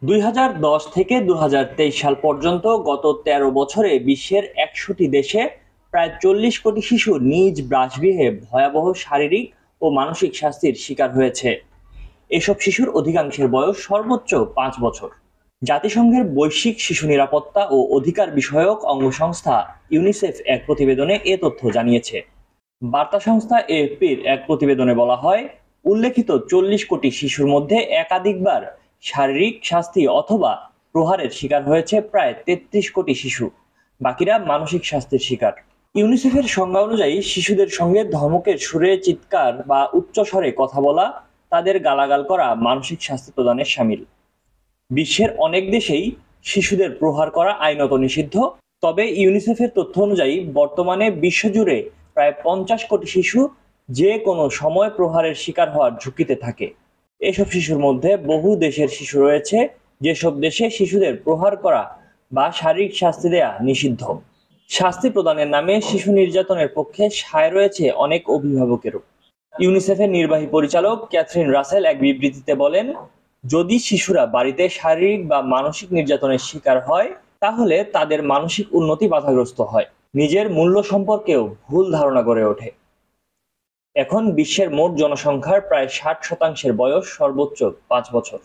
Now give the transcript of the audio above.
2010 থেকে 2023 সাল পর্যন্ত গত 13 বছরে বিশ্বের 100টি দেশে প্রায় 40 কোটি শিশু নিজ বাসগৃহে ভয়াবহ শারীরিক ও মানসিক শাস্তির শিকার হয়েছে। এসব শিশুর অধিকাংশের বয়স সর্বোচ্চ 5 বছর। জাতিসংঘের বৈশ্বিক শিশু নিরাপত্তা ও অধিকার বিষয়ক অঙ্গসংস্থা ইউনিসেফ এক প্রতিবেদনে এ তথ্য জানিয়েছে। বার্তা সংস্থা এএফপির এক প্রতিবেদনে বলা হয়, উল্লেখিত 40 কোটি শিশুর মধ্যে একাধিকবার শারীরিক শাস্তি অথবা প্রহারের শিকার হয়েছে প্রায় 33 কোটি শিশু, বাকিরা মানসিক শাস্তির শিকার। ইউনিসেফের সংজ্ঞা অনুযায়ী শিশুদের সঙ্গে ধমকের সুরে চিৎকার বা উচ্চ স্বরে কথা বলা, তাদের গালাগাল করা মানসিক শাস্তি প্রদানের শামিল। বিশ্বের অনেক দেশেই শিশুদের প্রহার করা আইনত নিষিদ্ধ। তবে ইউনিসেফের তথ্য অনুযায়ী বর্তমানে বিশ্বজুড়ে প্রায় 50 কোটি শিশু যে কোনো সময় প্রহারের শিকার হওয়ার ঝুঁকিতে থাকে। এসব শিশুর মধ্যে বহু দেশের শিশু রয়েছে যেসব দেশে শিশুদের প্রহার করা বা শারীরিক শাস্তি দেয়া নিষিদ্ধ। শাস্তি প্রদানের নামে শিশু নির্যাতনের পক্ষে সায় রয়েছে অনেক অভিভাবকেরও। ইউনিসেফের নির্বাহী পরিচালক ক্যাথরিন রাসেল এক বিবৃতিতে বলেন, যদি শিশুরা বাড়িতে শারীরিক বা মানসিক নির্যাতনের শিকার হয়, তাহলে তাদের মানসিক উন্নতি বাধাগ্রস্ত হয়, নিজের মূল্য সম্পর্কেও ভুল ধারণা গড়ে ওঠে। এখন বিশ্বের মোট জনসংখ্যার প্রায় 60% বয়স সর্বোচ্চ 5 বছর।